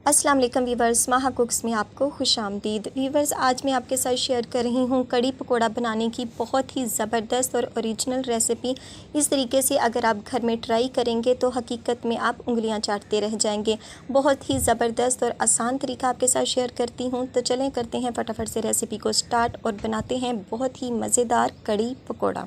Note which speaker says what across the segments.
Speaker 1: अस्सलाम वालेकुम वीवर्स, माहा कुक्स में आपको खुशामदीद। वीवर्स, आज मैं आपके साथ शेयर कर रही हूँ कड़ी पकोड़ा बनाने की बहुत ही ज़बरदस्त और ओरिजिनल रेसिपी। इस तरीके से अगर आप घर में ट्राई करेंगे तो हकीकत में आप उंगलियाँ चाटते रह जाएंगे। बहुत ही ज़बरदस्त और आसान तरीका आपके साथ शेयर करती हूँ। तो चलें करते हैं फटाफट से रेसिपी को स्टार्ट और बनाते हैं बहुत ही मज़ेदार कड़ी पकोड़ा।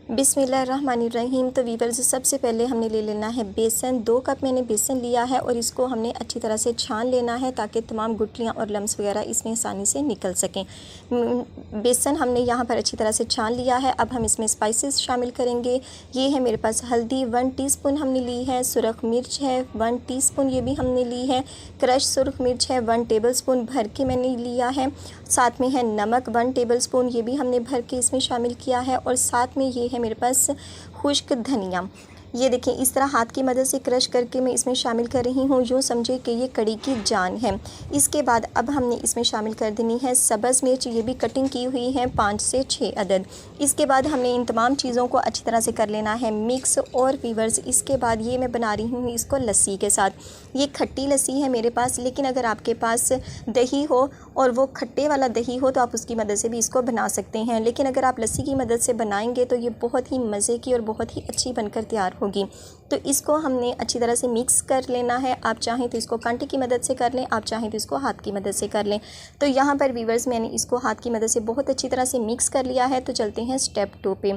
Speaker 1: बिस्मिल्लाहिर्रहमानिर्रहीम। तो वीवर्स, सबसे पहले हमने ले लेना है बेसन। 2 कप मैंने बेसन लिया है और इसको हमने अच्छी तरह से छान लेना है ताकि तमाम गुठलियाँ और लम्स वगैरह इसमें आसानी से निकल सकें। बेसन हमने यहाँ पर अच्छी तरह से छान लिया है। अब हम इसमें स्पाइसेस शामिल करेंगे। ये है मेरे पास हल्दी 1 टीस्पून हमने ली है, सुरख मिर्च है 1 टीस्पून ये भी हमने ली है, क्रश सुरख मिर्च है 1 टेबलस्पून भर के मैंने लिया है। साथ में है नमक 1 टेबलस्पून, ये भी हमने भर के इसमें शामिल किया है। और साथ में ये है मेरे पास खुश्क धनिया। ये देखें, इस तरह हाथ की मदद से क्रश करके मैं इसमें शामिल कर रही हूँ। यूँ समझे कि ये कड़ी की जान है। इसके बाद अब हमने इसमें शामिल कर देनी है सब्ज़ मिर्च, ये भी कटिंग की हुई है 5 से 6 अदद। इसके बाद हमने इन तमाम चीज़ों को अच्छी तरह से कर लेना है मिक्स। और वीवर्स, इसके बाद ये मैं बना रही हूँ इसको लस्सी के साथ। ये खट्टी लस्सी है मेरे पास, लेकिन अगर आपके पास दही हो और वो खट्टे वाला दही हो तो आप उसकी मदद से भी इसको बना सकते हैं। लेकिन अगर आप लस्सी की मदद से बनाएंगे तो ये बहुत ही मज़े की और बहुत ही अच्छी बनकर तैयार होगी। तो इसको हमने अच्छी तरह से मिक्स कर लेना है। आप चाहें तो इसको कांटे की मदद से कर लें, आप चाहें तो इसको हाथ की मदद से कर लें। तो यहाँ पर वीवर्स, मैंने इसको हाथ की मदद से बहुत अच्छी तरह से मिक्स कर लिया है। तो चलते हैं स्टेप 2 पे।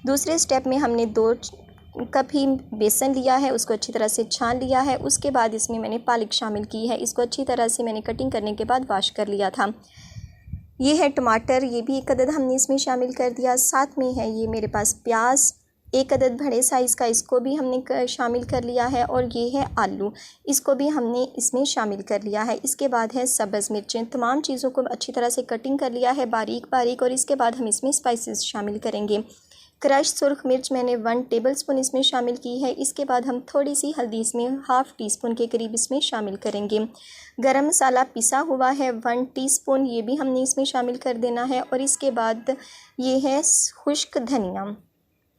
Speaker 1: दूसरे स्टेप में हमने 2 कप ही बेसन लिया है, उसको अच्छी तरह से छान लिया है। उसके बाद इसमें मैंने पालक शामिल की है। इसको अच्छी तरह से मैंने कटिंग करने के बाद वॉश कर लिया था। ये है टमाटर, ये भी 1 अदद हमने इसमें शामिल कर दिया। साथ में है ये मेरे पास प्याज 1 अदद बड़े साइज़ का, इसको भी हमने शामिल कर लिया है। और ये है आलू, इसको भी हमने इसमें शामिल कर लिया है। इसके बाद है सब्ज़ मिर्चें, तमाम चीज़ों को अच्छी तरह से कटिंग कर लिया है बारीक बारीक। और इसके बाद हम इसमें स्पाइसेस शामिल करेंगे। क्रश सुरख मिर्च मैंने 1 टेबलस्पून इसमें शामिल की है। इसके बाद हम थोड़ी सी हल्दी इसमें ½ टीस्पून के करीब इसमें शामिल करेंगे। गरम मसाला पिसा हुआ है 1 टीस्पून, ये भी हमने इसमें शामिल कर देना है। और इसके बाद ये है खुश्क धनिया,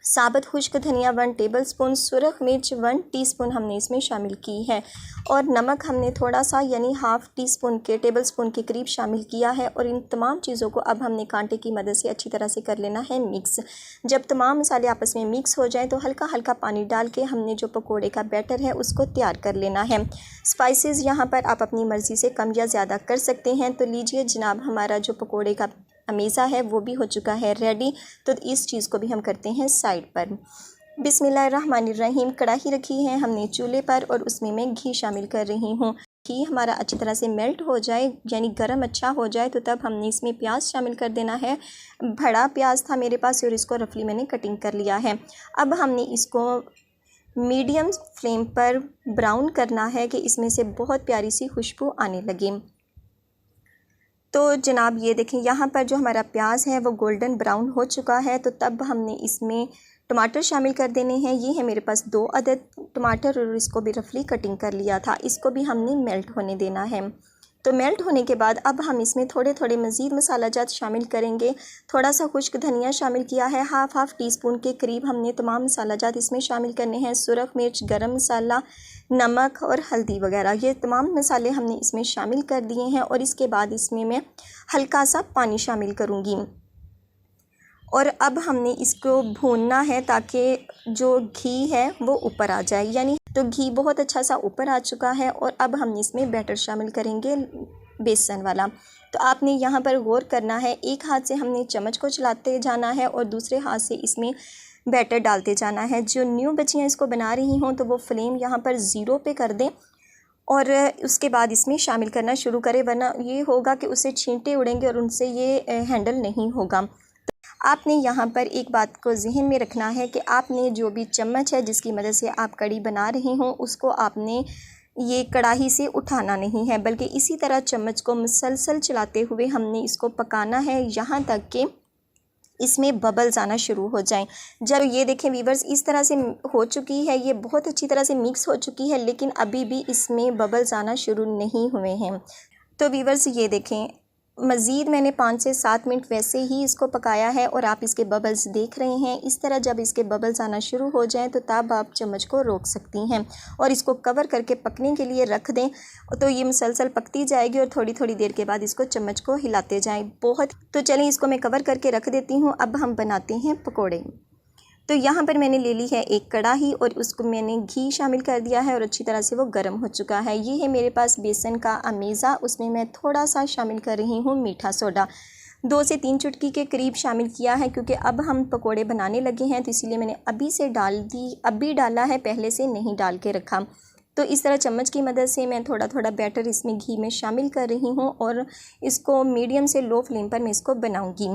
Speaker 1: साबुत खुश्क धनिया 1 टेबलस्पून, सुरख मिर्च 1 टीस्पून हमने इसमें शामिल की है। और नमक हमने थोड़ा सा यानी ½ टीस्पून के टेबलस्पून के करीब शामिल किया है। और इन तमाम चीज़ों को अब हमने कांटे की मदद से अच्छी तरह से कर लेना है मिक्स। जब तमाम मसाले आपस में मिक्स हो जाएं तो हल्का हल्का पानी डाल के हमने जो पकोड़े का बैटर है उसको तैयार कर लेना है। स्पाइसेस यहाँ पर आप अपनी मर्ज़ी से कम या ज़्यादा कर सकते हैं। तो लीजिए जनाब, हमारा जो पकोड़े का अमेज़ा है वो भी हो चुका है रेडी। तो इस चीज़ को भी हम करते हैं साइड पर। बिस्मिल्लाहिर्रहमानिर्रहीम। कढ़ाई रखी है हमने चूल्हे पर और उसमें मैं घी शामिल कर रही हूँ। घी हमारा अच्छी तरह से मेल्ट हो जाए यानी गर्म अच्छा हो जाए तो तब हमने इसमें प्याज शामिल कर देना है। बड़ा प्याज था मेरे पास और इसको रफली मैंने कटिंग कर लिया है। अब हमने इसको मीडियम फ्लेम पर ब्राउन करना है कि इसमें से बहुत प्यारी सी खुशबू आने लगे। तो जनाब ये देखें, यहाँ पर जो हमारा प्याज है वो गोल्डन ब्राउन हो चुका है। तो तब हमने इसमें टमाटर शामिल कर देने हैं। ये है मेरे पास 2 अदद टमाटर और इसको भी रफली कटिंग कर लिया था। इसको भी हमने मेल्ट होने देना है। तो मेल्ट होने के बाद अब हम इसमें थोड़े थोड़े मज़ीद मसाला जात शामिल करेंगे। थोड़ा सा खुश्क धनिया शामिल किया है, ½ टीस्पून के करीब हमने तमाम मसाला जात इसमें शामिल करने हैं। सुरख मिर्च, गरम मसाला, नमक और हल्दी वगैरह, ये तमाम मसाले हमने इसमें शामिल कर दिए हैं। और इसके बाद इसमें मैं हल्का सा पानी शामिल करूँगी। और अब हमने इसको भूनना है ताकि जो घी है वो ऊपर आ जाए, यानी तो घी बहुत अच्छा सा ऊपर आ चुका है। और अब हम इसमें बैटर शामिल करेंगे बेसन वाला। तो आपने यहाँ पर गौर करना है, एक हाथ से हमने चम्मच को चलाते जाना है और दूसरे हाथ से इसमें बैटर डालते जाना है। जो न्यू बच्चियाँ इसको बना रही हों तो वो फ्लेम यहाँ पर 0 पे कर दें और उसके बाद इसमें शामिल करना शुरू करें, वरना ये होगा कि उससे छींटे उड़ेंगे और उनसे ये हैंडल नहीं होगा। आपने यहाँ पर एक बात को जहन में रखना है कि आपने जो भी चम्मच है जिसकी मदद से आप कड़ी बना रहे हों उसको आपने ये कढ़ाई से उठाना नहीं है, बल्कि इसी तरह चम्मच को मुसलसल चलाते हुए हमने इसको पकाना है यहाँ तक कि इसमें बबल्स आना शुरू हो जाएं। जब ये देखें वीवर्स, इस तरह से हो चुकी है, ये बहुत अच्छी तरह से मिक्स हो चुकी है, लेकिन अभी भी इसमें बबल्स आना शुरू नहीं हुए हैं। तो वीवर्स ये देखें, मज़ीद मैंने 5 से 7 मिनट वैसे ही इसको पकाया है और आप इसके बबल्स देख रहे हैं। इस तरह जब इसके बबल्स आना शुरू हो जाएं तो तब आप चम्मच को रोक सकती हैं और इसको कवर करके पकने के लिए रख दें। तो ये मुसलसल पकती जाएगी और थोड़ी थोड़ी देर के बाद इसको चम्मच को हिलाते जाएं। तो चलें इसको मैं कवर करके रख देती हूँ। अब हम बनाते हैं पकौड़े। तो यहाँ पर मैंने ले ली है एक कढ़ाई और उसको मैंने घी शामिल कर दिया है और अच्छी तरह से वो गर्म हो चुका है। ये है मेरे पास बेसन का अमेज़ा, उसमें मैं थोड़ा सा शामिल कर रही हूँ मीठा सोडा। 2 से 3 चुटकी के करीब शामिल किया है क्योंकि अब हम पकोड़े बनाने लगे हैं, तो इसीलिए मैंने अभी डाला है, पहले से नहीं डाल के रखा। तो इस तरह चम्मच की मदद से मैं थोड़ा थोड़ा बैटर इसमें घी में शामिल कर रही हूँ और इसको मीडियम से लो फ्लेम पर मैं इसको बनाऊँगी।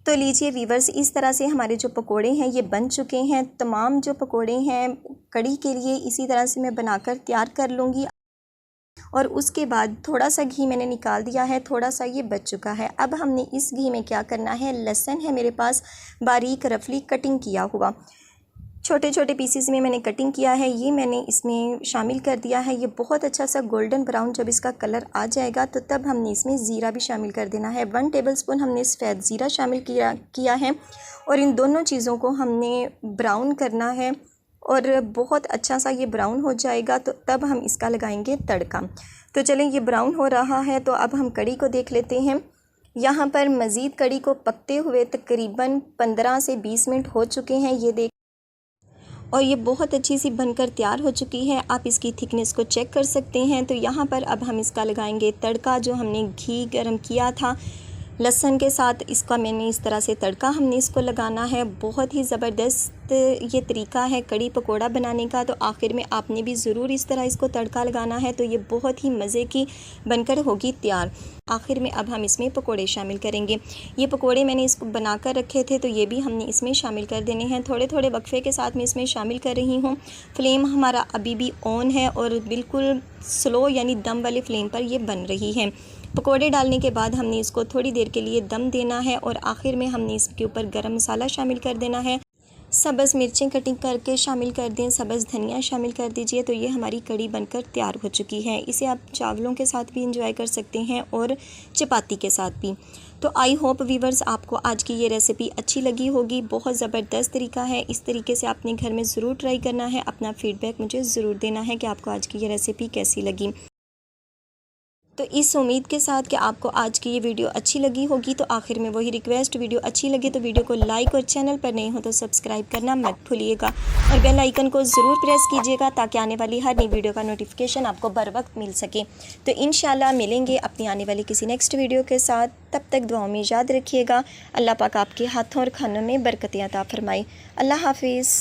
Speaker 1: तो लीजिए वीवर्स, इस तरह से हमारे जो पकोड़े हैं ये बन चुके हैं। तमाम जो पकोड़े हैं कड़ी के लिए इसी तरह से मैं बनाकर तैयार कर लूँगी और उसके बाद थोड़ा सा घी मैंने निकाल दिया है, थोड़ा सा ये बच चुका है। अब हमने इस घी में क्या करना है, लहसुन है मेरे पास बारीक रफली कटिंग किया हुआ, छोटे छोटे पीसेस में मैंने कटिंग किया है, ये मैंने इसमें शामिल कर दिया है। ये बहुत अच्छा सा गोल्डन ब्राउन जब इसका कलर आ जाएगा तो तब हमने इसमें ज़ीरा भी शामिल कर देना है। 1 टेबलस्पून हमने सफ़ेद ज़ीरा शामिल किया है और इन दोनों चीज़ों को हमने ब्राउन करना है और बहुत अच्छा सा ये ब्राउन हो जाएगा तो तब हम इसका लगाएंगे तड़का। तो चलें, ये ब्राउन हो रहा है तो अब हम कड़ी को देख लेते हैं। यहाँ पर मज़ीद कड़ी को पकते हुए तकरीबन 15 से 20 मिनट हो चुके हैं, ये देख, और ये बहुत अच्छी सी बनकर तैयार हो चुकी है। आप इसकी थिकनेस को चेक कर सकते हैं। तो यहाँ पर अब हम इसका लगाएंगे तड़का, जो हमने घी गरम किया था लहसुन के साथ, इसका मैंने इस तरह से तड़का हमने इसको लगाना है। बहुत ही ज़बरदस्त ये तरीका है कड़ी पकोड़ा बनाने का, तो आखिर में आपने भी ज़रूर इस तरह इसको तड़का लगाना है, तो ये बहुत ही मज़े की बनकर होगी तैयार। आखिर में अब हम इसमें पकोड़े शामिल करेंगे। ये पकोड़े मैंने इसको बनाकर रखे थे तो ये भी हमने इसमें शामिल कर देने हैं। थोड़े थोड़े वक्फे के साथ मैं इसमें शामिल कर रही हूँ। फ्लेम हमारा अभी भी ऑन है और बिल्कुल स्लो यानी दम वाली फ्लेम पर ये बन रही है। पकोड़े डालने के बाद हमने इसको थोड़ी देर के लिए दम देना है और आखिर में हमने इसके ऊपर गरम मसाला शामिल कर देना है। सब्ज़ मिर्चें कटिंग करके शामिल कर दें, सब्ज़ धनिया शामिल कर दीजिए। तो ये हमारी कड़ी बनकर तैयार हो चुकी है। इसे आप चावलों के साथ भी इंजॉय कर सकते हैं और चपाती के साथ भी। तो आई होप वीवर्स आपको आज की ये रेसिपी अच्छी लगी होगी। बहुत ज़बरदस्त तरीका है, इस तरीके से आपने घर में ज़रूर ट्राई करना है। अपना फ़ीडबैक मुझे ज़रूर देना है कि आपको आज की ये रेसिपी कैसी लगी। तो इस उम्मीद के साथ कि आपको आज की ये वीडियो अच्छी लगी होगी। तो आखिर में वही रिक्वेस्ट, वीडियो अच्छी लगी तो वीडियो को लाइक और चैनल पर नए हो तो सब्सक्राइब करना मत भूलिएगा और बेल आइकन को ज़रूर प्रेस कीजिएगा ताकि आने वाली हर नई वीडियो का नोटिफिकेशन आपको बर वक्त मिल सके। तो इंशाल्लाह मिलेंगे अपनी आने वाली किसी नेक्स्ट वीडियो के साथ। तब तक दुआओं में याद रखिएगा। अल्लाह पाक आपके हाथों और खानों में बरकतें अता फरमाए। अल्लाह हाफिज़।